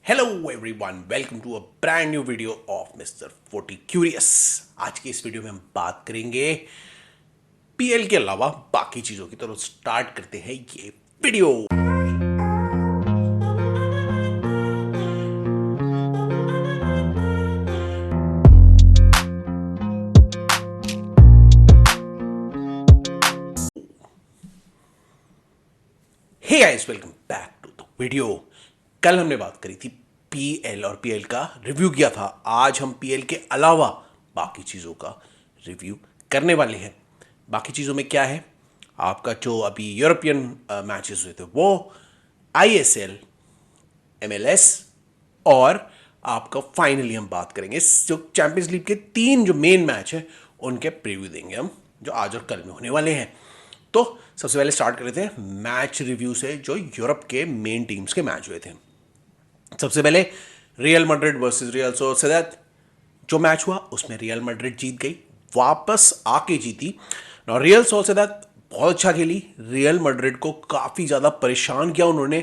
Hello everyone, welcome to a brand new video of mister 40 curious. आज की इस video में हम बात करेंगे पीएल के अलावा बाकी चीज़ों की। तो स्टार्ट करते हैं ये video. Hey guys, welcome back to the video. कल हमने बात करी थी पीएल और पीएल का रिव्यू किया था। आज हम पीएल के अलावा बाकी चीज़ों का रिव्यू करने वाले हैं। बाकी चीज़ों में क्या है, आपका जो अभी यूरोपियन मैचेस हुए थे वो, आईएसएल, एमएलएस और आपका फाइनली हम बात करेंगे जो चैंपियंस लीग के 3 जो मेन मैच है उनके प्रीव्यू देंगे हम, जो आज और कल में होने वाले हैं। तो सबसे पहले स्टार्ट कर रहे थे मैच रिव्यू से, जो यूरोप के मेन टीम्स के मैच हुए थे। सबसे पहले real Madrid versus real Sociedad जो मैच हुआ, उसमें रियल मैड्रिड जीत गई, वापस आके जीती। और रियल सोसिएदाद बहुत अच्छा खेली। रियल मैड्रिड को काफ़ी ज़्यादा परेशान किया उन्होंने,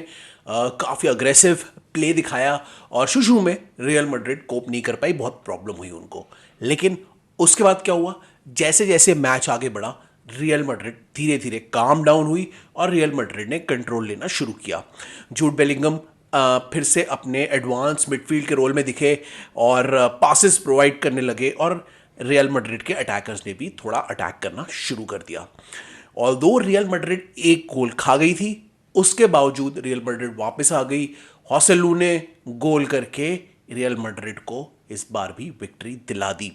काफ़ी अग्रेसिव प्ले दिखाया और शुरू में रियल मैड्रिड कोप नहीं कर पाई, बहुत प्रॉब्लम हुई उनको। लेकिन उसके बाद क्या हुआ, जैसे जैसे मैच आगे बढ़ा, रियल मैड्रिड धीरे धीरे काम डाउन हुई और रियल मैड्रिड ने कंट्रोल लेना शुरू किया। जूड बेलिंगम फिर से अपने एडवांस मिडफील्ड के रोल में दिखे और पासेस प्रोवाइड करने लगे और रियल मैड्रिड के अटैकर्स ने भी थोड़ा अटैक करना शुरू कर दिया। ऑल्दो रियल मैड्रिड एक गोल खा गई थी, उसके बावजूद रियल मैड्रिड वापस आ गई। हॉसेलू ने गोल करके रियल मैड्रिड को इस बार भी विक्ट्री दिला दी।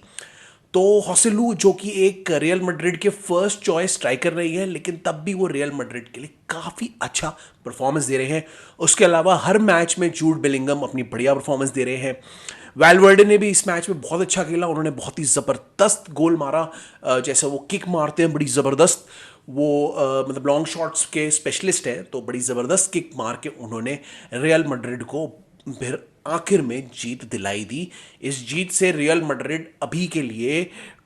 तो हॉसेलू, जो कि एक रियल मैड्रिड के फर्स्ट चॉइस स्ट्राइकर रही है, लेकिन तब भी वो रियल मैड्रिड के लिए काफ़ी अच्छा परफॉर्मेंस दे रहे हैं। उसके अलावा हर मैच में जूड बेलिंगम अपनी बढ़िया परफॉर्मेंस दे रहे हैं। वैल्वर्डे ने भी इस मैच में बहुत अच्छा खेला, उन्होंने बहुत ही ज़बरदस्त गोल मारा। जैसे वो किक मारते हैं बड़ी ज़बरदस्त, वो मतलब लॉन्ग शॉट्स के स्पेशलिस्ट हैं, तो बड़ी ज़बरदस्त किक मार के उन्होंने रियल मैड्रिड को फिर आखिर में जीत दिलाई दी। इस जीत से रियल मैड्रिड अभी के लिए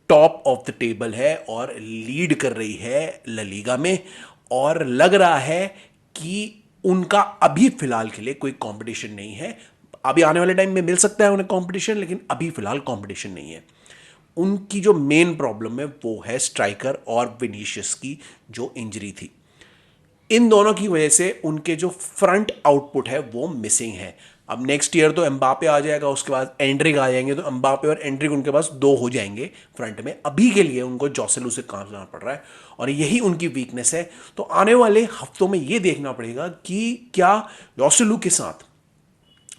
टॉप ऑफ द टेबल है और लीड कर रही है ला लीगा में, और लग रहा है कि उनका अभी फिलहाल के लिए कोई कंपटीशन नहीं है। अभी आने वाले टाइम में मिल सकता है उन्हें कंपटीशन, लेकिन अभी फिलहाल कंपटीशन नहीं है। उनकी जो मेन प्रॉब्लम है वो है स्ट्राइकर और विनीशियस की जो इंजरी थी। इन दोनों की वजह से उनके जो फ्रंट आउटपुट है वो मिसिंग है। अब नेक्स्ट ईयर तो एम्बापे आ जाएगा, उसके बाद एंड्रिक आ जाएंगे, तो एम्बापे और एंड्रिक उनके पास 2 हो जाएंगे फ्रंट में। अभी के लिए उनको जोसेलू से काम करना पड़ रहा है और यही उनकी वीकनेस है। तो आने वाले हफ्तों में ये देखना पड़ेगा कि क्या जोसेलू के साथ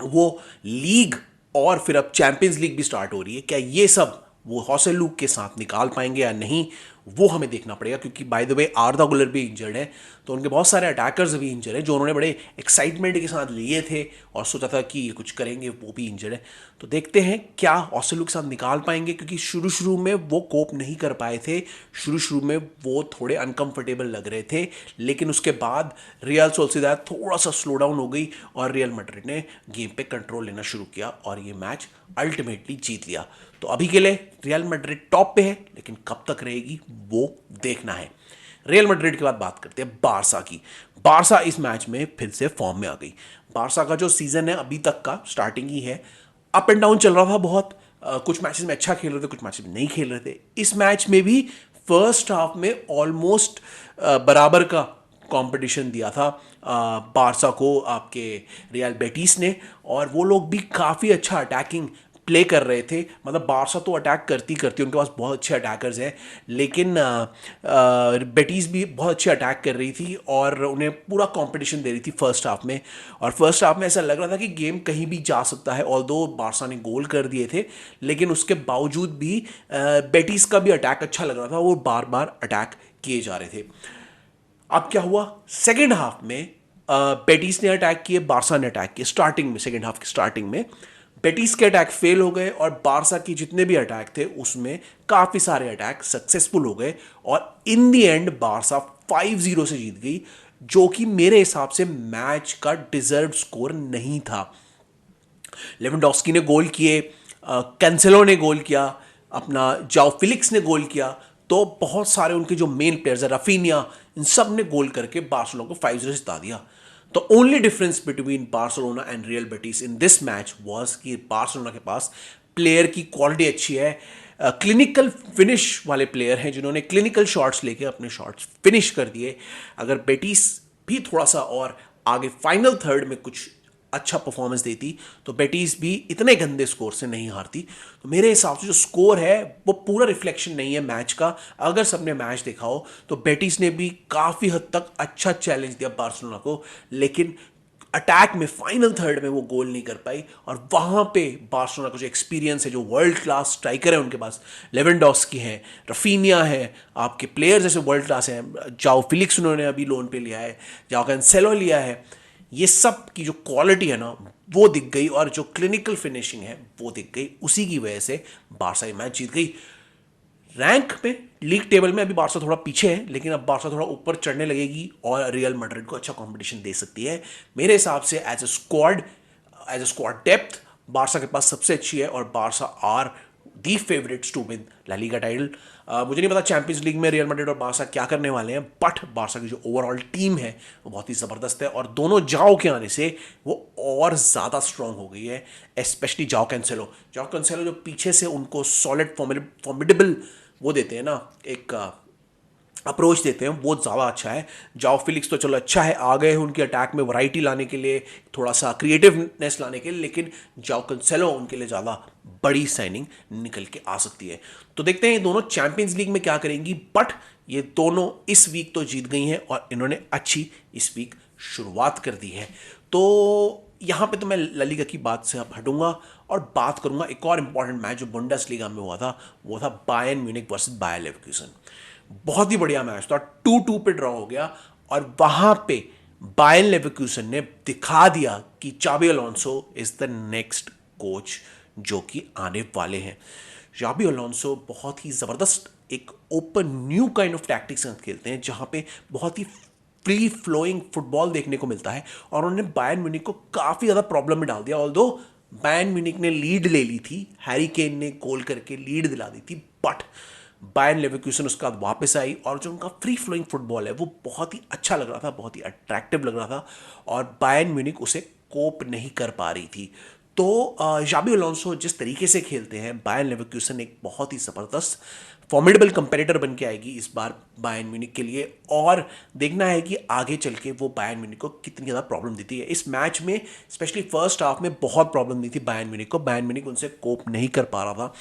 वो लीग और फिर अब चैंपियंस लीग भी स्टार्ट हो रही है, क्या ये सब वो हॉसेलू के साथ निकाल पाएंगे या नहीं, वो हमें देखना पड़ेगा। क्योंकि बाय द वे आर्दा गुलर भी इंजर्ड है, तो उनके बहुत सारे अटैकर्स भी इंजर्ड है जो उन्होंने बड़े एक्साइटमेंट के साथ लिए थे और सोचा था कि ये कुछ करेंगे, वो भी इंजर्ड है। तो देखते हैं क्या हॉसेलू के साथ निकाल पाएंगे, क्योंकि शुरू में वो कोप नहीं कर पाए थे। शुरू में वो थोड़े अनकंफर्टेबल लग रहे थे, लेकिन उसके बाद रियल सोसिएदाद थोड़ा सा स्लो डाउन हो गई और रियल मैड्रिड ने गेम पे कंट्रोल लेना शुरू किया और ये मैच अल्टीमेटली जीत लिया। तो अभी के लिए रियल मैड्रिड टॉप पे है, लेकिन कब तक रहेगी वो देखना है। रियल मैड्रिड के बाद बात करते हैं बारसा की। बारसा इस मैच में फिर से फॉर्म में आ गई। बारसा का जो सीजन है अभी तक का स्टार्टिंग ही है, अप एंड डाउन चल रहा था बहुत। कुछ मैचेस में अच्छा खेल रहे थे, कुछ मैचेस में नहीं खेल रहे थे। इस मैच में भी फर्स्ट हाफ में ऑलमोस्ट बराबर का कंपटीशन दिया था बारसा को आपके रियल बेटिस ने, और वो लोग भी काफ़ी अच्छा अटैकिंग प्ले कर रहे थे। मतलब बारसा तो अटैक करती उनके पास बहुत अच्छे अटैकर्स हैं, लेकिन बेटीज भी बहुत अच्छे अटैक कर रही थी और उन्हें पूरा कंपटीशन दे रही थी फर्स्ट हाफ में। और फर्स्ट हाफ में ऐसा लग रहा था कि गेम कहीं भी जा सकता है। ऑल्दो बारसा ने गोल कर दिए थे, लेकिन उसके बावजूद भी बेटीज का भी अटैक अच्छा लग रहा था, वो बार बार अटैक किए जा रहे थे। अब क्या हुआ, सेकेंड हाफ में बेटीज ने अटैक किए, बारसा ने अटैक किए। स्टार्टिंग में, सेकेंड हाफ की स्टार्टिंग में बेटीज के अटैक फेल हो गए और बारसा की जितने भी अटैक थे उसमें काफ़ी सारे अटैक सक्सेसफुल हो गए और इन दी एंड बारसा 5-0 से जीत गई, जो कि मेरे हिसाब से मैच का डिजर्व स्कोर नहीं था। लेवेंडोस्की ने गोल किए, कैंसेलो ने गोल किया, अपना जाओ फिलिक्स ने गोल किया, तो बहुत सारे उनके जो मेन प्लेयर्स हैं, रफीनिया, इन सब ने गोल करके बार्सिलोना को 5-0 जिता दिया। The only difference between Barcelona and real Betis in this match was कि बार्सिलोना के पास प्लेयर की क्वालिटी अच्छी है, क्लिनिकल फिनिश वाले प्लेयर हैं जिन्होंने क्लिनिकल शॉट्स लेके अपने शॉट्स फिनिश कर दिए। अगर बेटिस भी थोड़ा सा और आगे फाइनल थर्ड में कुछ अच्छा परफॉर्मेंस देती तो बेटीज भी इतने गंदे स्कोर से नहीं हारती। तो मेरे हिसाब से जो स्कोर है वो पूरा रिफ्लेक्शन नहीं है मैच का। अगर सबने मैच देखा हो तो बेटीज ने भी काफ़ी हद तक अच्छा चैलेंज दिया बार्सिलोना को, लेकिन अटैक में फाइनल थर्ड में वो गोल नहीं कर पाई। और वहाँ पे बार्सिलोना का जो एक्सपीरियंस है, जो वर्ल्ड क्लास स्ट्राइकर है उनके पास, लेवेंडोस्की है, रफीनिया है, आपके प्लेयर्स जैसे वर्ल्ड क्लास हैं, जाओ फिलिक्स उन्होंने अभी लोन पे लिया है, जाओ कैंसेलो लिया है, ये सब की जो क्वालिटी है ना वो दिख गई और जो क्लिनिकल फिनिशिंग है वो दिख गई। उसी की वजह से बारसा ये मैच जीत गई। रैंक में लीग टेबल में अभी बारसा थोड़ा पीछे है, लेकिन अब बारसा थोड़ा ऊपर चढ़ने लगेगी और रियल मैड्रिड को अच्छा कंपटीशन दे सकती है। मेरे हिसाब से as a squad depth Barca के पास सबसे अच्छी है और Barca are the favourites to win La Liga title. मुझे नहीं पता चैंपियंस लीग में रियल मैड्रिड और बारसा क्या करने वाले हैं, बट बारसा की जो ओवरऑल टीम है वो बहुत ही ज़बरदस्त है और दोनों जाओ के आने से वो और ज़्यादा स्ट्रांग हो गई है। स्पेशली जाओ कैंसेलो जो पीछे से उनको सॉलिड फॉर्मिडेबल वो देते हैं ना, एक अप्रोच देते हैं, बहुत ज़्यादा अच्छा है। जाओ फिलिक्स तो चलो अच्छा है, आ गए हैं उनके अटैक में वैरायटी लाने के लिए, थोड़ा सा क्रिएटिवनेस लाने के लिए, लेकिन जाओ कैंसेलो उनके लिए ज़्यादा बड़ी साइनिंग निकल के आ सकती है। तो देखते हैं ये दोनों चैंपियंस लीग में क्या करेंगी, बट ये दोनों इस वीक तो जीत गई हैं और इन्होंने अच्छी इस वीक शुरुआत कर दी है। तो यहाँ पे तो मैं ला लीगा की बात से अब हटूंगा और बात करूंगा एक और इंपॉर्टेंट मैच जो बुंडेसलीगा में हुआ था, वो था Bayern Munich versus Bayer Leverkusen. बहुत ही बढ़िया मैच था, 2-2 पे ड्रॉ हो गया और वहां पे बायर्न लेवरकुसेन ने दिखा दिया कि चाबी Alonso is the next coach जो कि आने वाले हैं। चाबी अलोंसो बहुत ही ज़बरदस्त एक open new kind of tactics खेलते हैं जहां पे बहुत ही फ्री फ्लोइंग फुटबॉल देखने को मिलता है और उन्होंने बायर्न म्यूनिख को काफ़ी ज़्यादा प्रॉब्लम में डाल दिया। ऑल्दो बायर्न म्यूनिख ने लीड ले ली थी, हैरी केन ने गोल करके लीड दिला दी थी, बट बायर्न लेवरकुसेन उसके बाद वापस आई और जो उनका फ्री फ्लोइंग फुटबॉल है वो बहुत ही अच्छा लग रहा था, बहुत ही अट्रैक्टिव लग रहा था और बायर्न म्यूनिख उसे कोप नहीं कर पा रही थी। तो जाबी अलोंसो जिस तरीके से खेलते हैं, बायर्न लेवरकुसेन एक बहुत ही ज़बरदस्त फॉर्मिडेबल कंपेटिटर बन के आएगी इस बार बायर्न म्यूनिख के लिए और देखना है कि आगे चल के वो बायर्न म्यूनिख को कितनी ज़्यादा प्रॉब्लम देती है। इस मैच में स्पेशली फर्स्ट हाफ में बहुत प्रॉब्लम दी थी बायर्न म्यूनिख को, बायर्न म्यूनिख उनसे कोप नहीं कर पा रहा था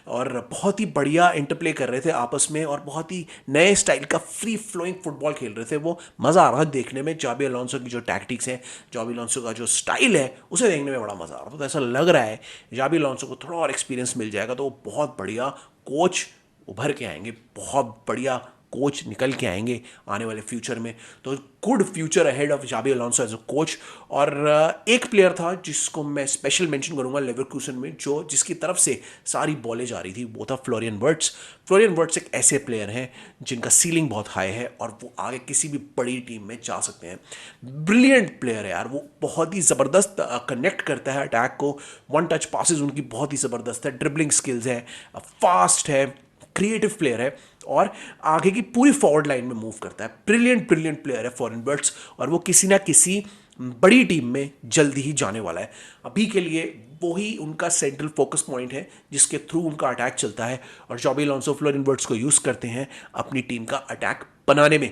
और बहुत ही बढ़िया इंटरप्ले कर रहे थे आपस में और बहुत ही नए स्टाइल का फ्री फ्लोइंग फुटबॉल खेल रहे थे। वो मज़ा आ रहा था देखने में, जाबी अलोंसो की जो टैक्टिक्स हैं, जाबी अलोंसो का जो स्टाइल है उसे देखने में बड़ा मज़ा आ रहा था। तो ऐसा लग रहा है जाबी अलोंसो को थोड़ा और एक्सपीरियंस मिल जाएगा तो वो बहुत बढ़िया कोच उभर के आएंगे, बहुत बढ़िया कोच निकल के आएंगे आने वाले फ्यूचर में। तो good future ahead of Xabi Alonso as a coach. और एक प्लेयर था जिसको मैं स्पेशल मेंशन करूंगा लेवरकुसेन में, जो जिसकी तरफ से सारी बॉलें जा रही थी, वो था फ्लोरियन वर्ट्स। फ्लोरियन वर्ट्स एक ऐसे प्लेयर हैं जिनका सीलिंग बहुत हाई है और वो आगे किसी भी बड़ी टीम में जा सकते हैं। ब्रिलियंट प्लेयर है यार, वो बहुत ही ज़बरदस्त कनेक्ट करता है अटैक को, वन टच पासेस उनकी बहुत ही ज़बरदस्त है, ड्रिबलिंग स्किल्स है, फास्ट है, क्रिएटिव प्लेयर है और आगे की पूरी फॉरवर्ड लाइन में मूव करता है। ब्रिलियंट प्लेयर है फॉरेन बर्ड्स और वो किसी ना किसी बड़ी टीम में जल्दी ही जाने वाला है। अभी के लिए वही उनका सेंट्रल फोकस पॉइंट है जिसके थ्रू उनका अटैक चलता है और जाबी अलोंसो फ्लोरियन बर्ड्स को यूज़ करते हैं अपनी टीम का अटैक बनाने में।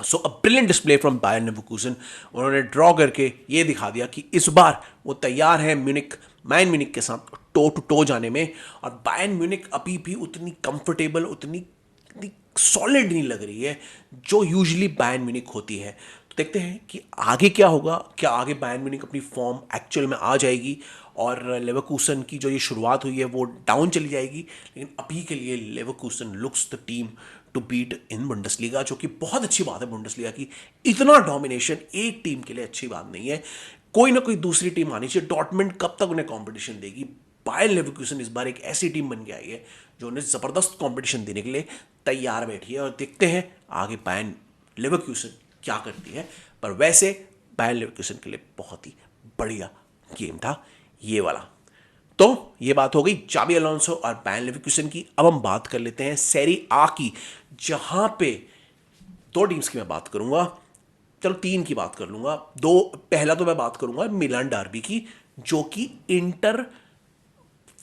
So a brilliant display from Bayer Leverkusen. उन्होंने ड्रॉ करके ये दिखा दिया कि इस बार वो तैयार है बायर्न म्यूनिख के साथ टो टू टो जाने में और बायर्न म्यूनिख अभी भी उतनी कंफर्टेबल, उतनी सॉलिड नहीं लग रही है जो यूजुअली बायर्न म्यूनिख होती है। तो देखते हैं कि आगे क्या होगा, क्या आगे बायर्न म्यूनिख अपनी फॉर्म एक्चुअल में आ जाएगी और लेवरकुसेन की जो ये शुरुआत हुई है वो डाउन चली जाएगी। लेकिन अभी के लिए Leverkusen looks the team to beat in Bundesliga, जो कि बहुत अच्छी बात है बुंडेसलीगा की। इतना डोमिनेशन एक टीम के लिए अच्छी बात नहीं है, कोई ना कोई दूसरी टीम आनी चाहिए। डॉर्टमुंड कब तक उन्हें कंपटीशन देगी? बायर्न लेवरकुसेन इस बार एक ऐसी टीम बन के आई है जो उन्हें ज़बरदस्त कंपटीशन देने के लिए तैयार बैठी है और देखते हैं आगे बायर्न लेवरकुसेन क्या करती है। पर वैसे बायर्न लेवरकुसेन के लिए बहुत ही बढ़िया गेम था ये वाला। तो ये बात हो गई जाबी अलोंसो और बायर्न लेवरकुसेन की। अब हम बात कर लेते हैं सेरी आ की, जहां पे दो टीम्स की मैं बात करूंगा। चलो तीन की बात कर लूँगा। दो, पहला तो मैं बात करूँगा मिलान डार्बी की, जो कि इंटर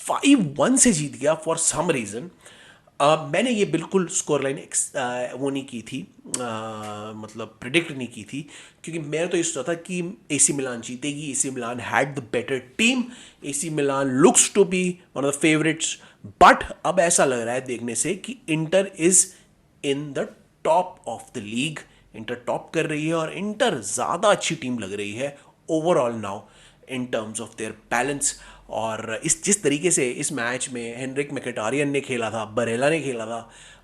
5-1 से जीत गया फॉर सम रीज़न। मैंने ये बिल्कुल स्कोर लाइन वो नहीं की थी, मतलब प्रिडिक्ट नहीं की थी, क्योंकि मैंने तो ये सोचा था कि एसी मिलान जीतेगी। AC Milan had the better team, AC Milan looks to be one of the favourites. But अब ऐसा लग रहा है देखने से कि Inter is in the top of the league. Inter टॉप कर रही है और इंटर ज़्यादा अच्छी टीम लग रही है overall now in terms of their balance. और इस जिस तरीके से इस मैच में हेनरिक मैकेटारियन ने खेला था, बरेला ने खेला था,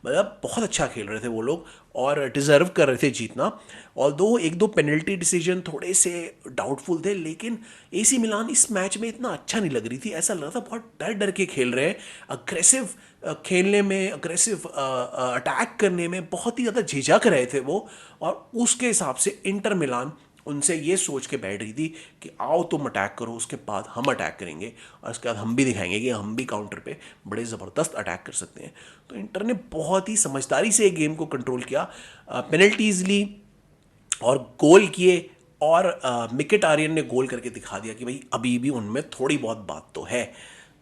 मतलब बहुत अच्छा खेल रहे थे वो लोग और डिज़र्व कर रहे थे जीतना। और दो एक दो पेनल्टी डिसीजन थोड़े से डाउटफुल थे, लेकिन एसी मिलान इस मैच में इतना अच्छा नहीं लग रही थी। ऐसा लग रहा था बहुत डर डर के खेल रहे हैं, अग्रेसिव खेलने में, अग्रेसिव अटैक करने में बहुत ही ज़्यादा झिझक रहे थे वो। और उसके हिसाब से इंटर मिलान उनसे ये सोच के बैठ रही थी कि आओ तुम अटैक करो, उसके बाद हम अटैक करेंगे और उसके बाद हम भी दिखाएंगे कि हम भी काउंटर पे बड़े ज़बरदस्त अटैक कर सकते हैं। तो इंटर ने बहुत ही समझदारी से गेम को कंट्रोल किया, पेनल्टीज ली और गोल किए। और मिकेटारियन ने गोल करके दिखा दिया कि भाई अभी भी उनमें थोड़ी बहुत बात तो है।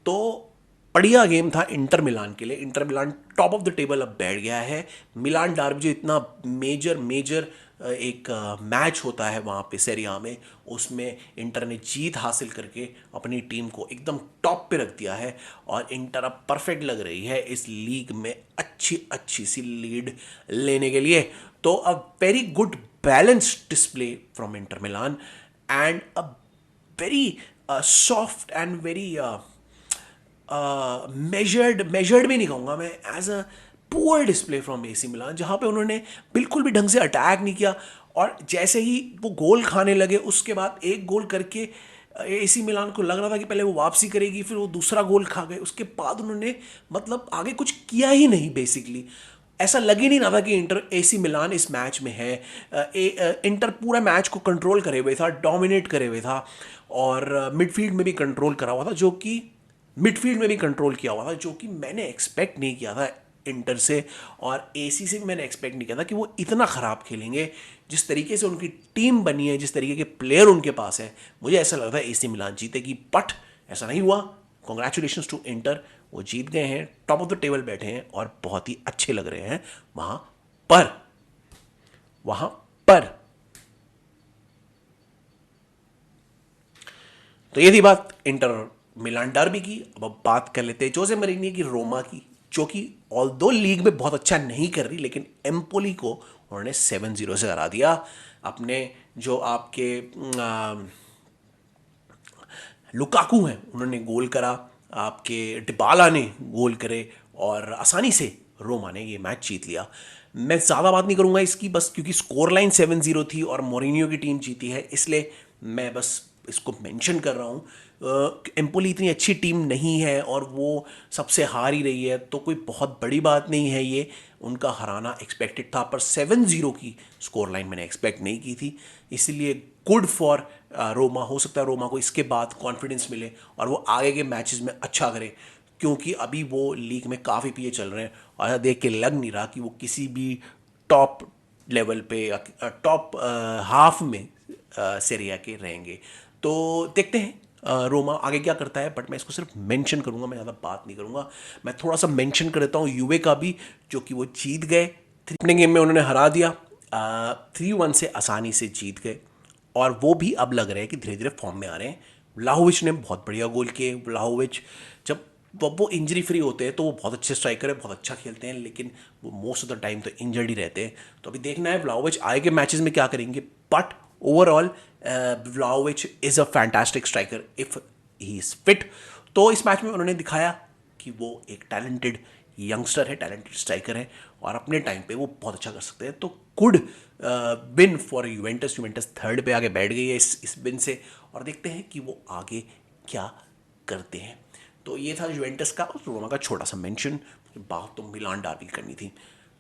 तो बढ़िया गेम था इंटर मिलान के लिए। Inter Milan top of the table अब बैठ गया है। मिलान डार्बी जो इतना मेजर मेजर एक मैच होता है वहाँ पे सेरिया में, उसमें इंटर ने जीत हासिल करके अपनी टीम को एकदम टॉप पे रख दिया है। और इंटर अब परफेक्ट लग रही है इस लीग में अच्छी अच्छी सी लीड लेने के लिए। तो a very good balanced display from Inter Milan and a very soft and very measured भी नहीं कहूँगा मैं, as a poor display from AC Milan, जहाँ पे उन्होंने बिल्कुल भी ढंग से अटैक नहीं किया। और जैसे ही वो गोल खाने लगे उसके बाद एक गोल करके एसी मिलान को लग रहा था कि पहले वो वापसी करेगी, फिर वो दूसरा गोल खा गए, उसके बाद उन्होंने मतलब आगे कुछ किया ही नहीं बेसिकली। ऐसा लग ही नहीं रहा था कि इंटर एसी मिलान इस मैच में है। इंटर पूरा मैच को कंट्रोल करे हुए था, डोमिनेट करे हुए था और मिडफील्ड में भी कंट्रोल करा हुआ था, जो कि मिडफील्ड में भी कंट्रोल किया हुआ था, जो कि मैंने एक्सपेक्ट नहीं किया था इंटर से। और एसी से भी मैंने एक्सपेक्ट नहीं किया था कि वो इतना ख़राब खेलेंगे। जिस तरीके से उनकी टीम बनी है, जिस तरीके के प्लेयर उनके पास है, मुझे ऐसा लग रहा है एसी मिलान जीतेगी, बट ऐसा नहीं हुआ। कॉन्ग्रेचुलेशंस टू इंटर, वो जीत गए हैं, टॉप ऑफ द टेबल बैठे हैं और बहुत ही अच्छे लग रहे हैं वहाँ पर वहाँ पर। तो ये थी बात इंटर मिलान डर्बी की। अब बात कर लेते हैं जोसे मरीनी की रोमा की, जो कि ऑल दो लीग में बहुत अच्छा नहीं कर रही, लेकिन एम्पोली को उन्होंने 7-0 से हरा दिया। अपने जो आपके लुकाकू हैं उन्होंने गोल करा, आपके डिबाला ने गोल करे और आसानी से रोमा ने ये मैच जीत लिया। मैं ज़्यादा बात नहीं करूँगा इसकी, बस क्योंकि स्कोर लाइन 7-0 थी और मोरिनियो की टीम जीती है, इसलिए मैं बस इसको मेंशन कर रहा हूँ। एम्पोली इतनी अच्छी टीम नहीं है और वो सबसे हार ही रही है, तो कोई बहुत बड़ी बात नहीं है ये, उनका हराना एक्सपेक्टेड था। पर 7-0 की स्कोर लाइन मैंने एक्सपेक्ट नहीं की थी, इसलिए गुड फॉर रोमा। हो सकता है रोमा को इसके बाद कॉन्फिडेंस मिले और वो आगे के मैचेस में अच्छा करे, क्योंकि अभी वो लीग में काफ़ी पीछे चल रहे हैं और ऐसा देख के लग नहीं रहा कि वो किसी भी टॉप लेवल पे या टॉप हाफ में सेरिया के रहेंगे। तो देखते हैं रोमा आगे क्या करता है, बट मैं इसको सिर्फ मेंशन करूंगा, मैं ज़्यादा बात नहीं करूंगा। मैं थोड़ा सा मेंशन कर देता हूँ यूवे का भी, जो कि वो जीत गए, अपने गेम में उन्होंने हरा दिया, 3-1 से आसानी से जीत गए। और वो भी अब लग रहे हैं कि धीरे धीरे फॉर्म में आ रहे हैं। व्लाहोविच ने बहुत बढ़िया गोल किए। व्लाहोविच जब वो इंजरी फ्री होते हैं तो वो बहुत अच्छे स्ट्राइकर है, बहुत अच्छा खेलते हैं, लेकिन वो मोस्ट ऑफ द टाइम तो इंजर्ड ही रहते हैं। तो अभी देखना है व्लाहोविच आगे के मैचेस में क्या करेंगे। But overall Vlahovic is a fantastic striker if he is fit. तो इस मैच में उन्होंने दिखाया कि वो एक टैलेंटेड यंगस्टर है, टैलेंटेड स्ट्राइकर है और अपने टाइम पे वो बहुत अच्छा कर सकते हैं। तो good win for Juventus. Juventus third पे आगे बैठ गई है इस विन से, और देखते हैं कि वो आगे क्या करते हैं। तो ये था यूवेंटस का और रोमा का छोटा सा मेंशन। बात तो मिलान डार्बी करनी थी।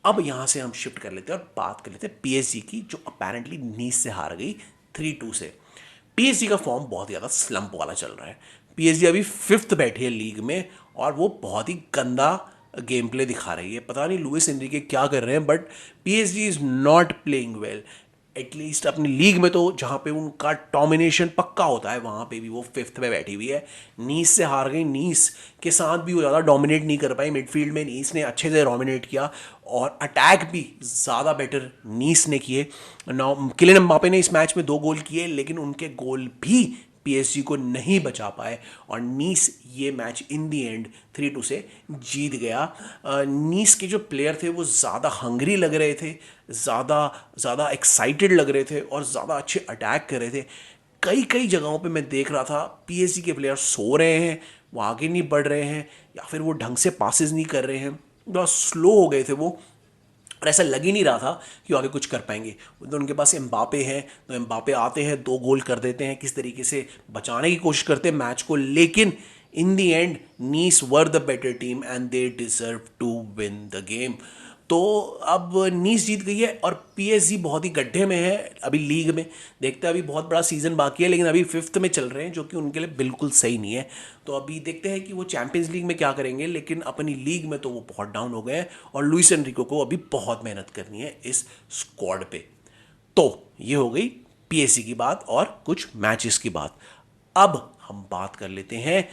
अब यहाँ से हम शिफ्ट कर लेते हैं और बात कर लेते हैं पीएसजी की, जो अपेरेंटली नीस से हार गई 3-2 से। पीएसजी का फॉर्म बहुत ज़्यादा स्लंप वाला चल रहा है। पीएसजी अभी 5th बैठी है लीग में और वो बहुत ही गंदा गेम प्ले दिखा रही है। पता नहीं लुइस एनरिके क्या कर रहे हैं, but PSG is not playing well. At least अपनी लीग में तो जहाँ पे उनका डोमिनेशन पक्का होता है वहाँ पे भी वो फिफ्थ में बैठी हुई है। नीस से हार गई, नीस के साथ भी वो ज़्यादा डोमिनेट नहीं कर पाई। मिडफील्ड में नीस ने अच्छे से डोमिनेट किया और अटैक भी ज़्यादा बेटर नीस ने किए। किलियन एम्बापे ने इस मैच में 2 गोल किए, लेकिन उनके गोल भी पीएसजी को नहीं बचा पाए और नीस ये मैच इन दी एंड 3-2 से जीत गया। नीस के जो प्लेयर थे वो ज़्यादा हंग्री लग रहे थे, ज़्यादा ज़्यादा एक्साइटेड लग रहे थे और ज़्यादा अच्छे अटैक कर रहे थे। कई कई जगहों पे मैं देख रहा था पीएसजी के प्लेयर सो रहे हैं, वो आगे नहीं बढ़ रहे हैं या फिर वो ढंग से पासेस नहीं कर रहे हैं, बहुत स्लो हो गए थे वो और ऐसा लग ही नहीं रहा था कि वो आगे कुछ कर पाएंगे। तो उनके पास एम्बापे हैं, तो एम्बापे आते हैं 2 गोल कर देते हैं, किस तरीके से बचाने की कोशिश करते हैं मैच को, लेकिन in the end Nice were the better team and they deserve to win the game. तो अब नीस जीत गई है और पीएसजी बहुत ही गड्ढे में है अभी लीग में। देखते हैं, अभी बहुत बड़ा सीजन बाकी है, लेकिन अभी 5th में चल रहे हैं, जो कि उनके लिए बिल्कुल सही नहीं है। तो अभी देखते हैं कि वो चैंपियंस लीग में क्या करेंगे, लेकिन अपनी लीग में तो वो बहुत डाउन हो गए हैं और लुइस एनरिको को अभी बहुत मेहनत करनी है इस स्क्वाड पे। तो ये हो गई पीएसजी की बात और कुछ मैचेस की बात। अब हम बात कर लेते हैं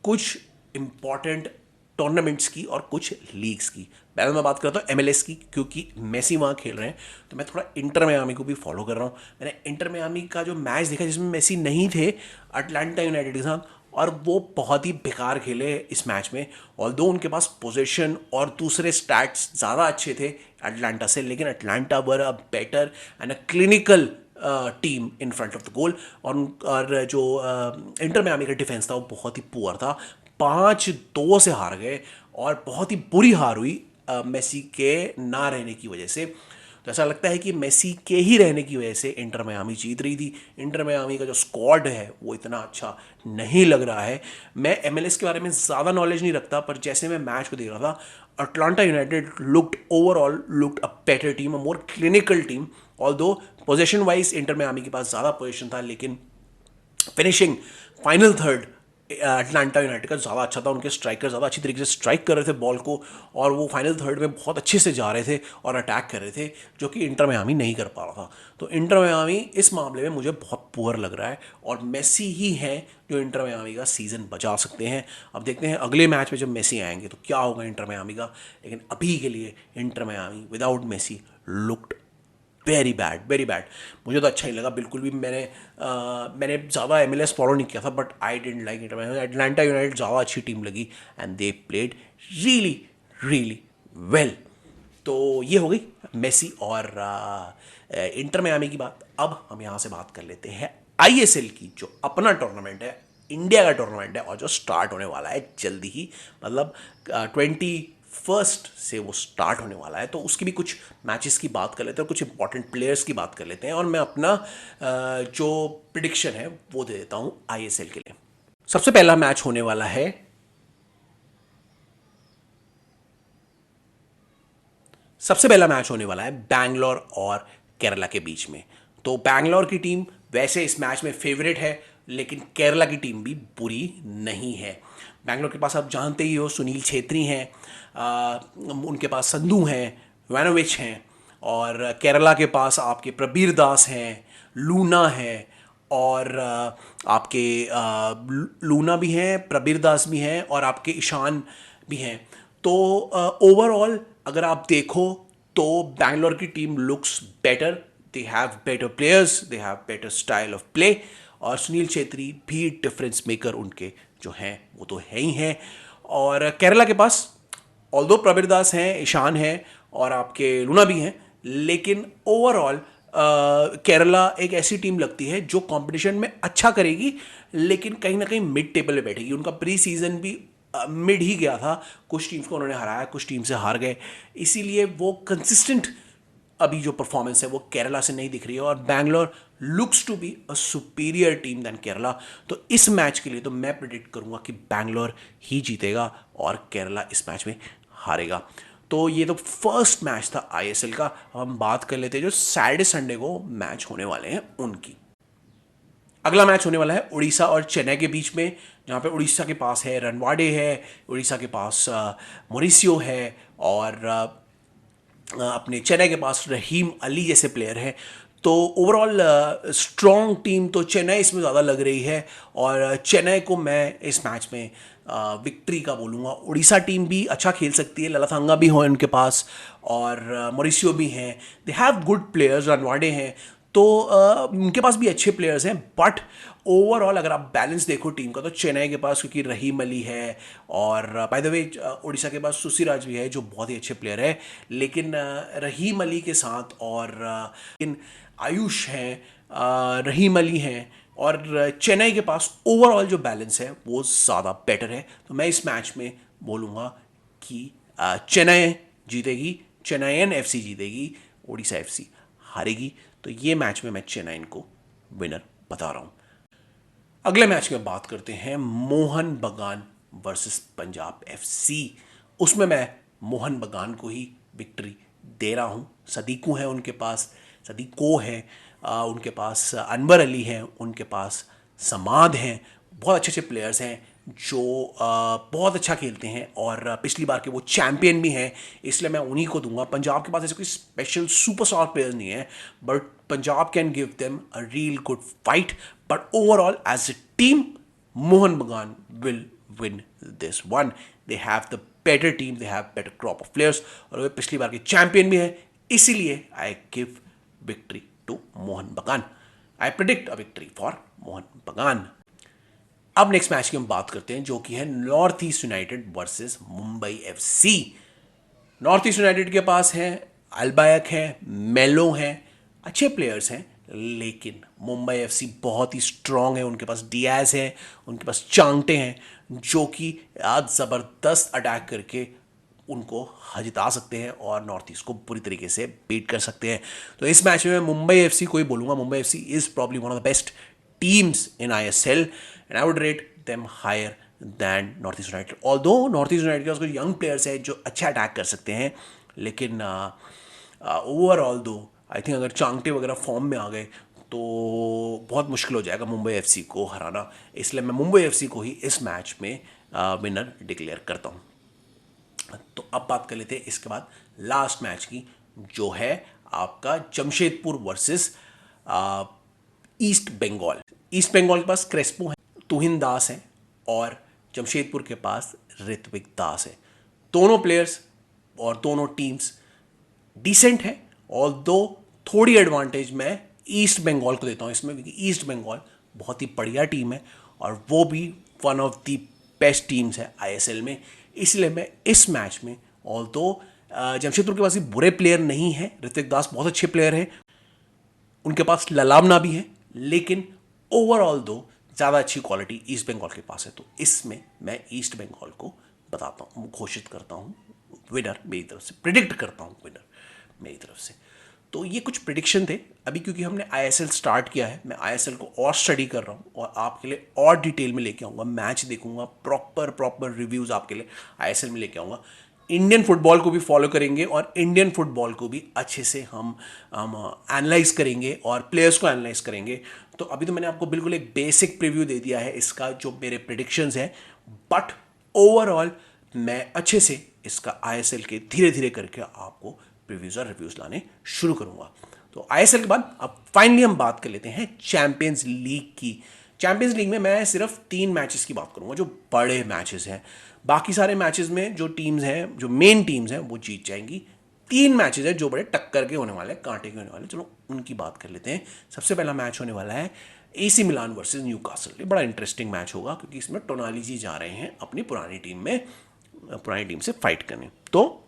कुछ इंपॉर्टेंट टूर्नामेंट्स की और कुछ लीग्स की। पहले मैं बात करता हूँ एमएलएस की, क्योंकि मेसी वहाँ खेल रहे हैं तो मैं थोड़ा इंटर मियामी को भी फॉलो कर रहा हूँ। मैंने इंटर मियामी का जो मैच देखा जिसमें मेसी नहीं थे अटलांटा यूनाइटेड के साथ, और वो बहुत ही बेकार खेले इस मैच में। ऑल्दो उनके पास पोजीशन और दूसरे स्टैट्स ज़्यादा अच्छे थे अटलांटा से, लेकिन Atlanta were a better and a clinical team in front of the goal. और जो इंटर मियामी का डिफेंस था वो बहुत ही पुअर था, 5-2 से हार गए और बहुत ही बुरी हार हुई मेसी के ना रहने की वजह से। तो ऐसा लगता है कि मेसी के ही रहने की वजह से इंटर मियामी जीत रही थी। इंटर मियामी का जो स्क्वाड है वो इतना अच्छा नहीं लग रहा है। मैं एमएलएस के बारे में ज़्यादा नॉलेज नहीं रखता, पर जैसे मैं मैच को देख रहा था, Atlanta United looked overall looked a better team, a more clinical team. Although position wise inter Miami के पास ज़्यादा पोजीशन था, लेकिन finishing final third Atlanta United का ज़्यादा अच्छा था। उनके स्ट्राइकर ज़्यादा अच्छी तरीके से स्ट्राइक कर रहे थे बॉल को और वो फाइनल थर्ड में बहुत अच्छे से जा रहे थे और अटैक कर रहे थे, जो कि इंटर मियामी नहीं कर पा रहा था। तो इंटर मियामी इस मामले में मुझे बहुत पुअर लग रहा है और मेसी ही हैं जो इंटर मियामी का सीज़न बचा सकते हैं। अब देखते हैं अगले मैच में जब मेसी आएंगे तो क्या होगा इंटर मियामी का, लेकिन अभी के लिए Inter Miami without Messi looked very bad, very bad. मुझे तो अच्छा नहीं लगा बिल्कुल भी। मैंने ज़्यादा एमएलएस फॉलो नहीं किया था, but I didn't like it. Atlanta United ज़्यादा अच्छी टीम लगी and they played really really well. तो ये हो गई मेसी और इंटर मियामी की बात। अब हम यहाँ से बात कर लेते हैं आईएसएल की, जो अपना टूर्नामेंट है, इंडिया का टूर्नामेंट है और जो स्टार्ट होने वाला है जल्दी ही, मतलब 21 से वो स्टार्ट होने वाला है। तो उसकी भी कुछ मैचेस की बात कर लेते हैं और कुछ इंपॉर्टेंट प्लेयर्स की बात कर लेते हैं, और मैं अपना जो प्रिडिक्शन है वो दे देता हूँ आईएसएल के लिए। सबसे पहला मैच होने वाला है बैंगलोर और केरला के बीच में। तो बैंगलोर की टीम वैसे इस मैच में फेवरेट है, लेकिन केरला की टीम भी बुरी नहीं है। बैंगलोर के पास आप जानते ही हो सुनील छेत्री हैं, उनके पास संधू हैं, वैनोविच हैं, और केरला के पास आपके प्रबीर दास हैं, लूना है, और आपके लूना भी हैं, प्रबीर दास भी हैं, और आपके ईशान भी हैं। तो ओवरऑल अगर आप देखो तो बैंगलोर की team looks better, they have better players, they have better style of play, और सुनील छेत्री भी डिफरेंस मेकर उनके जो हैं वो तो है ही हैं। और केरला के पास ऑल्दो प्रबीर दास हैं, ईशान हैं, और आपके लूना भी हैं, लेकिन ओवरऑल केरला एक ऐसी टीम लगती है जो कंपटीशन में अच्छा करेगी, लेकिन कहीं ना कहीं मिड टेबल में बैठेगी। उनका प्री सीजन भी मिड ही गया था, कुछ टीम्स को उन्होंने हराया, कुछ टीम से हार गए, इसीलिए वो कंसिस्टेंट अभी जो परफॉर्मेंस है वो केरला से नहीं दिख रही है, और Bangalore looks to be a superior team than Kerala. तो इस मैच के लिए तो मैं प्रेडिक्ट करूंगा कि बैंगलोर ही जीतेगा और केरला इस मैच में हारेगा। तो ये तो फर्स्ट मैच था आईएसएल का। अब हम बात कर लेते हैं जो सैटरडे संडे को मैच होने वाले हैं उनकी। अगला मैच होने वाला है उड़ीसा और चेन्नई के बीच में, जहाँ पे उड़ीसा के पास है रणवाडे है, उड़ीसा के पास मोरिसियो है, और अपने चेन्नई के पास रहीम अली जैसे प्लेयर हैं। तो ओवरऑल स्ट्रॉन्ग टीम तो चेन्नई इसमें ज़्यादा लग रही है, और चेन्नई को मैं इस मैच में विक्ट्री का बोलूँगा। उड़ीसा टीम भी अच्छा खेल सकती है, ललाथंगा भी हो उनके पास, और मॉरिसियो भी हैं, दे हैव गुड प्लेयर्स, रनवाडे हैं, तो उनके पास भी अच्छे प्लेयर्स हैं। बट ओवरऑल अगर आप बैलेंस देखो टीम का, तो चेन्नई के पास क्योंकि रहीम अली है, और बाय द वे उड़ीसा के पास सुसीराज भी है जो बहुत ही अच्छे प्लेयर है, लेकिन रहीम अली के साथ और आयुष हैं, रहीम अली हैं, और चेन्नई के पास ओवरऑल जो बैलेंस है वो ज़्यादा बेटर है। तो मैं इस मैच में बोलूँगा कि चेन्नई जीतेगी, चेन्नईएन एफसी जीतेगी, उड़ीसा एफसी हारेगी। तो ये मैच में मैं चेन्नई को विनर बता रहा हूँ। अगले मैच की बात करते हैं, मोहन बगान वर्सेस पंजाब एफसी। उसमें मैं मोहन बगान को ही विक्ट्री दे रहा हूँ। सदीकू है उनके पास, सदीको है उनके पास, अनवर अली हैं उनके पास, समाद हैं, बहुत अच्छे अच्छे प्लेयर्स हैं जो बहुत अच्छा खेलते हैं, और पिछली बार के वो चैंपियन भी हैं, इसलिए मैं उन्हीं को दूंगा। पंजाब के पास ऐसे कोई स्पेशल सुपरस्टार प्लेयर्स नहीं है, but Punjab can give them a real good fight. But overall as a team, Mohun Bagan will win this one. They have the better team, they have better crop of players, और वे पिछली बार के champion भी हैं, इसीलिए I give victory to Mohun Bagan. I predict a victory for Mohun Bagan. अब next match की हम बात करते हैं, जो कि है north East United versus Mumbai FC. North East United के पास हैं अल्बायक हैं, मेलो हैं, अच्छे प्लेयर्स हैं, लेकिन मुंबई एफसी बहुत ही स्ट्रांग है। उनके पास डियाज है, उनके पास चांगटे हैं, जो कि आज ज़बरदस्त अटैक करके उनको जिता सकते हैं और नॉर्थ ईस्ट को पूरी तरीके से बीट कर सकते हैं। तो इस मैच में मैं मुंबई एफसी को ही बोलूँगा। Mumbai FC is probably one of the best teams in ISL, and I would rate them higher than North East United. Although North East United के पास कुछ यंग प्लेयर्स हैं जो अच्छा अटैक कर सकते हैं, लेकिन ओवरऑल दो आई थिंक अगर चांगटे वगैरह फॉर्म में आ गए तो बहुत मुश्किल हो जाएगा मुंबई एफसी को हराना, इसलिए मैं मुंबई एफसी को ही इस मैच में विनर डिक्लेयर करता हूँ। तो अब बात कर लेते हैं इसके बाद लास्ट मैच की, जो है आपका Jamshedpur versus East Bengal. East Bengal के पास क्रेस्पो है, तुहिन दास है, और जमशेदपुर के पास ऋत्विक दास है। दोनों प्लेयर्स और दोनों टीम्स डिसेंट है, और दो थोड़ी एडवांटेज मैं ईस्ट बंगाल को देता हूँ इसमें, क्योंकि ईस्ट बंगाल बहुत ही बढ़िया टीम है और वो भी one of the best teams है ISL में। इसलिए मैं इस मैच में, ऑल्दो जमशेदपुर के पास भी बुरे प्लेयर नहीं है, ऋत्विक दास बहुत अच्छे प्लेयर हैं, उनके पास ललामना भी है, लेकिन ओवरऑल दो ज़्यादा अच्छी क्वालिटी ईस्ट बंगाल के पास है। तो इसमें मैं ईस्ट बंगाल को बताता हूँ, घोषित करता हूँ विनर मेरी तरफ से, प्रिडिक्ट करता हूँ विनर मेरी तरफ से। तो ये कुछ प्रिडिक्शन थे। अभी क्योंकि हमने ISL स्टार्ट किया है, मैं ISL को और स्टडी कर रहा हूँ और आपके लिए और डिटेल में लेके आऊँगा, मैच देखूंगा, प्रॉपर रिव्यूज़ आपके लिए ISL में लेके आऊँगा। इंडियन फुटबॉल को भी फॉलो करेंगे और इंडियन फुटबॉल को भी अच्छे से हम एनालाइज करेंगे और प्लेयर्स को एनालाइज करेंगे। तो अभी तो मैंने आपको बिल्कुल एक बेसिक प्रीव्यू दे दिया है इसका, जो मेरे प्रिडिक्शंस हैं, बट ओवरऑल मैं अच्छे से इसका ISL के धीरे धीरे करके आपको प्रीव्यूज़ और रिव्यूज़ लाने शुरू करूँगा। तो ISL के बाद अब फाइनली हम बात कर लेते हैं चैंपियंस लीग की। चैंपियंस लीग में मैं सिर्फ 3 मैचेस की बात करूँगा जो बड़े मैचेस हैं। बाकी सारे मैचेस में जो टीम्स हैं, जो मेन टीम्स हैं, वो जीत जाएंगी। 3 मैचेस हैं जो बड़े टक्कर के होने वाले हैं, कांटे के होने वाले हैं। चलो उनकी बात कर लेते हैं। सबसे पहला मैच होने वाला है AC मिलान वर्सेस न्यूकासल। ये बड़ा इंटरेस्टिंग मैच होगा क्योंकि इसमें टोनाली जी जा रहे हैं अपनी पुरानी टीम से फाइट करने। तो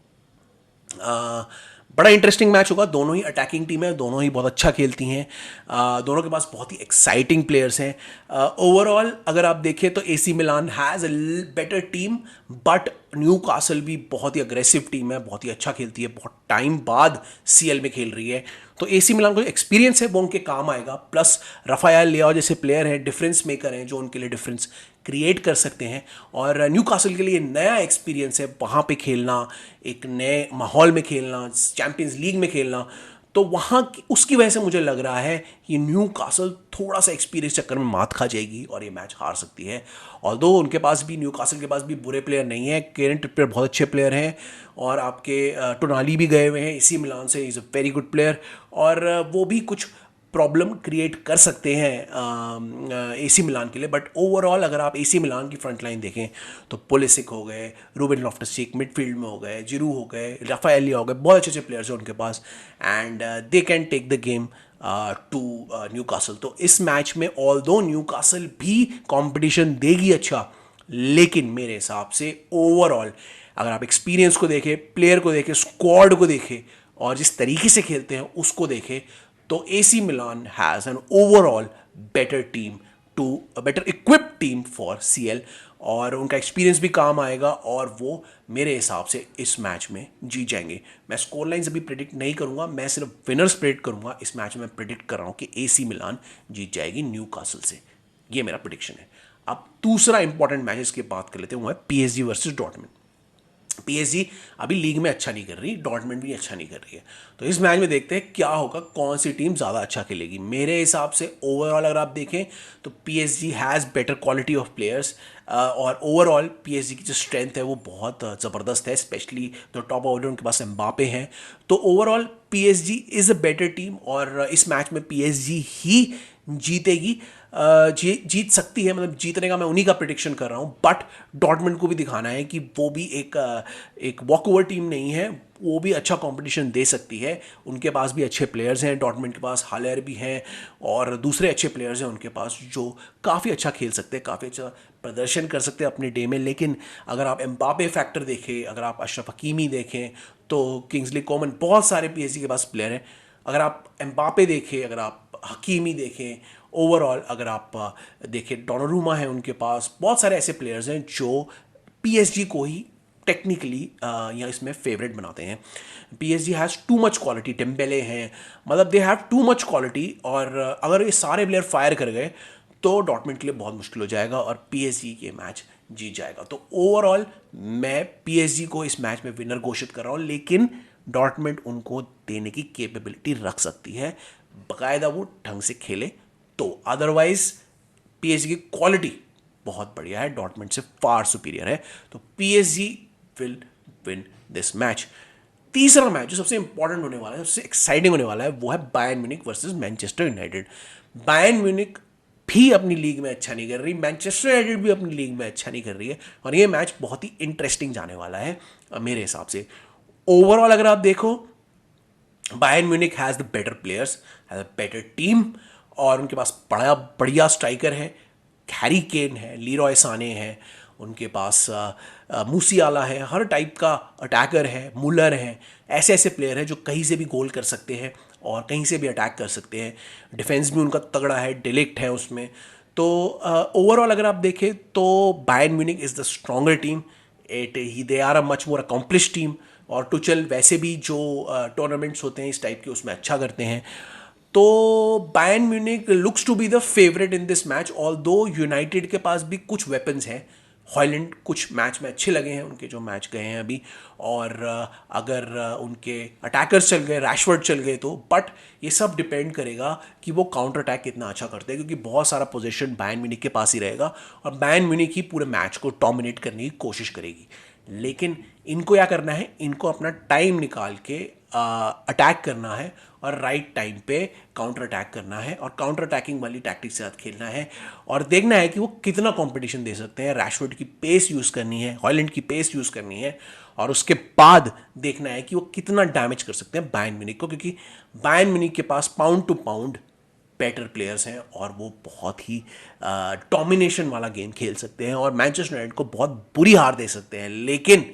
बड़ा इंटरेस्टिंग मैच होगा। दोनों ही अटैकिंग टीम है, दोनों ही बहुत अच्छा खेलती हैं, दोनों के पास बहुत ही एक्साइटिंग प्लेयर्स हैं। ओवरऑल अगर आप देखें तो AC Milan has a better team, but Newcastle भी बहुत ही अग्रेसिव टीम है, बहुत ही अच्छा खेलती है, बहुत टाइम बाद CL में खेल रही है। तो AC मिलान को एक्सपीरियंस है वो उनके काम आएगा, प्लस रफायल लियाओ जैसे प्लेयर हैं, डिफरेंस मेकर हैं, जो उनके लिए डिफरेंस क्रिएट कर सकते हैं। और न्यूकासल के लिए नया एक्सपीरियंस है वहाँ पे खेलना, एक नए माहौल में खेलना, चैंपियंस लीग में खेलना। तो वहाँ उसकी वजह से मुझे लग रहा है कि न्यूकासल थोड़ा सा एक्सपीरियंस चक्कर में मात खा जाएगी और ये मैच हार सकती है। ऑल्दो उनके पास भी, न्यूकासल के पास भी बुरे प्लेयर नहीं है, केरन ट्रिपियर बहुत अच्छे प्लेयर हैं, और आपके टोनाली भी गए हुए हैं AC मिलान से, is a very good player, और वो भी कुछ प्रॉब्लम क्रिएट कर सकते हैं एसी मिलान के लिए। बट ओवरऑल अगर आप एसी मिलान की फ्रंट लाइन देखें तो पुलिसिक हो गए, रूबेन लॉफ्टस-चीक मिडफील्ड में हो गए, जिरू हो गए, राफाएलिया हो गए, बहुत अच्छे अच्छे प्लेयर्स हैं उनके पास and they can take the game to Newcastle. तो इस मैच में ऑल्दो न्यूकासल भी कंपटीशन देगी अच्छा, लेकिन मेरे हिसाब से ओवरऑल अगर आप एक्सपीरियंस को देखें, प्लेयर को देखें, स्क्वाड को देखें और जिस तरीके से खेलते हैं उसको देखें तो AC Milan has an overall better team to better equipped team for CL और उनका एक्सपीरियंस भी काम आएगा और वो मेरे हिसाब से इस मैच में जीत जाएंगे। मैं स्कोर लाइन्स अभी प्रिडिक्ट नहीं करूंगा, मैं सिर्फ विनर्स प्रिडिक्ट करूंगा। इस मैच में प्रिडिक्ट कर रहा हूं कि एसी मिलान जीत जाएगी न्यूकासल से, ये मेरा प्रिडिक्शन है। अब दूसरा इंपॉर्टेंट मैचेस की बात कर लेते हैं, वो है पीएसजी वर्सेस डॉर्टमुंड। पीएसजी अभी लीग में अच्छा नहीं कर रही, डॉर्टमुंड भी अच्छा नहीं कर रही है। तो इस मैच में देखते हैं क्या होगा, कौन सी टीम ज़्यादा अच्छा खेलेगी। मेरे हिसाब से ओवरऑल अगर आप देखें तो PSG has better quality of players और ओवरऑल पीएसजी की जो स्ट्रेंथ है वो बहुत ज़बरदस्त है, स्पेशली जो टॉप ऑर्डर उनके पास एम्बापे हैं। तो overall PSG is a better team और इस मैच में पीएसजी ही जीतेगी, जीत सकती है, मतलब जीतने का मैं उन्हीं का प्रिडिक्शन कर रहा हूँ। बट डॉर्टमुंड को भी दिखाना है कि वो भी एक वॉक ओवर टीम नहीं है, वो भी अच्छा कंपटीशन दे सकती है। उनके पास भी अच्छे प्लेयर्स हैं, डॉर्टमुंड के पास हालर भी हैं और दूसरे अच्छे प्लेयर्स हैं उनके पास जो काफ़ी अच्छा खेल सकते हैं, काफ़ी अच्छा प्रदर्शन कर सकते हैं अपने डे में। लेकिन अगर आप एम्बापे फैक्टर देखें, अगर आप अशरफ हकीमी देखें तो किंग्सली कोमन, बहुत सारे पीएसजी के पास प्लेयर हैं। अगर आप एम्बापे देखें, अगर आप हकीमी देखें, ओवरऑल अगर आप देखें डोनारूमा है उनके पास, बहुत सारे ऐसे प्लेयर्स हैं जो पीएसजी को ही टेक्निकली या इसमें फेवरेट बनाते हैं। PSG has too much quality, Dembélé हैं, मतलब they have too much quality और अगर ये सारे प्लेयर फायर कर गए तो डॉर्टमुंड के लिए बहुत मुश्किल हो जाएगा और पीएसजी ये मैच जीत जाएगा। तो ओवरऑल मैं पीएसजी को इस मैच में विनर घोषित कर रहा हूँ, लेकिन डॉर्टमुंड उनको देने की कैपेबिलिटी रख सकती है, बाकायदा वो ढंग से खेले तो। अदरवाइज पीएसजी की क्वालिटी बहुत बढ़िया है, डॉर्टमुंड से फार सुपीरियर है, तो PSG will win this match. तीसरा मैच जो सबसे इंपॉर्टेंट होने वाला है, सबसे एक्साइटिंग होने वाला है, वो है Bayern Munich versus Manchester United. Bayern Munich भी अपनी लीग में अच्छा नहीं कर रही, मैनचेस्टर यूनाइटेड भी अपनी लीग में अच्छा नहीं कर रही है और ये मैच बहुत ही इंटरेस्टिंग जाने वाला है मेरे हिसाब से। ओवरऑल अगर आप देखो Bayern Munich has the better players, has a better team और उनके पास बड़ा बढ़िया स्ट्राइकर है, हैरी केन है, लीरॉय साने है, उनके पास मूसियाला है, हर टाइप का अटैकर है, मुलर है, ऐसे ऐसे प्लेयर हैं जो कहीं से भी गोल कर सकते हैं और कहीं से भी अटैक कर सकते हैं। डिफेंस भी उनका तगड़ा है, डिलिक्ट है उसमें। तो ओवरऑल अगर आप देखें तो Bayern Munich is the stronger team, it he they are a much more accomplish team और टुचल वैसे भी जो टूर्नामेंट्स होते हैं इस टाइप के उसमें अच्छा करते हैं। तो Bayern Munich looks to be the favourite in this match, although United के पास भी कुछ वेपन्स हैं। हॉयलैंड कुछ मैच में अच्छे लगे हैं उनके जो मैच गए हैं अभी, और अगर उनके अटैकर्स चल गए, रैशवर्ड चल गए तो, बट ये सब डिपेंड करेगा कि वो काउंटर अटैक कितना अच्छा करते हैं, क्योंकि बहुत सारा पोजीशन बायर्न म्यूनिख के पास ही रहेगा और बायर्न म्यूनिख ही पूरे मैच को डोमिनेट करने की कोशिश करेगी। लेकिन इनको क्या करना है, इनको अपना टाइम निकाल के अटैक करना है और राइट टाइम पे काउंटर अटैक करना है और काउंटर अटैकिंग वाली टैक्टिक्स के साथ खेलना है और देखना है कि वो कितना कंपटीशन दे सकते हैं। रैशवर्ड की पेस यूज़ करनी है, हॉयलैंड की पेस यूज़ करनी है और उसके बाद देखना है कि वो कितना डैमेज कर सकते हैं बायर्न म्यूनिख को, क्योंकि बायर्न म्यूनिख के पास pound to pound better players हैं और वो बहुत ही डोमिनेशन वाला गेम खेल सकते हैं और मैनचेस्टर यूनाइटेड को बहुत बुरी हार दे सकते हैं। लेकिन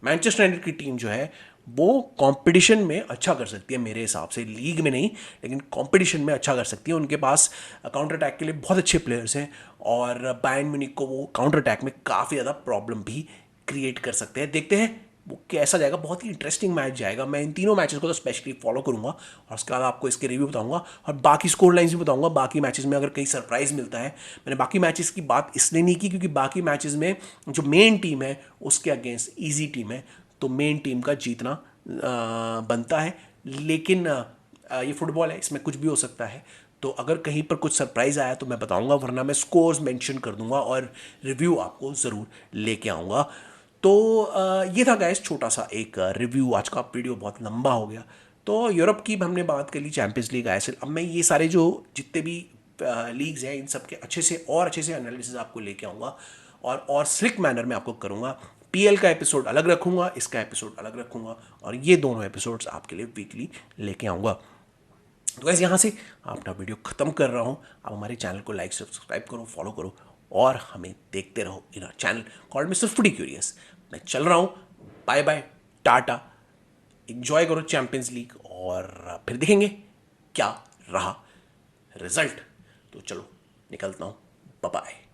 मैनचेस्टर यूनाइटेड की टीम जो है वो कंपटीशन में अच्छा कर सकती है मेरे हिसाब से, लीग में नहीं लेकिन कंपटीशन में अच्छा कर सकती है। उनके पास काउंटर अटैक के लिए बहुत अच्छे प्लेयर्स हैं और बायर्न म्यूनिख को वो काउंटर अटैक में काफ़ी ज़्यादा प्रॉब्लम भी क्रिएट कर सकते हैं। देखते हैं वो कैसा जाएगा, बहुत ही इंटरेस्टिंग मैच जाएगा। मैं इन तीनों मैचेस को तो स्पेशली फॉलो करूंगा और उसके बाद आपको इसके रिव्यू बताऊंगा और बाकी स्कोर लाइन्स भी बताऊंगा। बाकी मैचेस में अगर कहीं सरप्राइज मिलता है, मैंने बाकी मैचेस की बात इसलिए नहीं की क्योंकि बाकी मैचेस में जो मेन टीम है उसके अगेंस्ट ईजी टीम है, तो मेन टीम का जीतना बनता है। लेकिन ये फुटबॉल है, इसमें कुछ भी हो सकता है, तो अगर कहीं पर कुछ सरप्राइज आया तो मैं बताऊंगा, वरना मैं स्कोर्स मेंशन कर दूंगा और रिव्यू आपको ज़रूर लेके आऊँगा। तो ये था गाइस छोटा सा एक रिव्यू। आज का वीडियो बहुत लंबा हो गया, तो यूरोप की हमने बात कर ली, चैंपियंस लीग, आईएसएल। अब मैं ये सारे जो जितने भी लीग्स हैं इन सब के अच्छे से एनालिसिस आपको लेके आऊँगा और स्लिक मैनर में आपको करूँगा। पीएल का एपिसोड अलग रखूँगा, इसका एपिसोड अलग रखूँगा, और ये दोनों एपिसोड्स आपके लिए वीकली लेके आऊँगा। तो वैसे यहाँ से अपना वीडियो ख़त्म कर रहा हूँ। आप हमारे चैनल को लाइक सब्सक्राइब करो, फॉलो करो, और हमें देखते रहो in our channel called mister foodie curious. मैं चल रहा हूँ, बाय बाय, टाटा, एंजॉय करो चैंपियंस लीग, और फिर देखेंगे क्या रहा रिजल्ट। तो चलो निकलता हूँ, बाय बाय।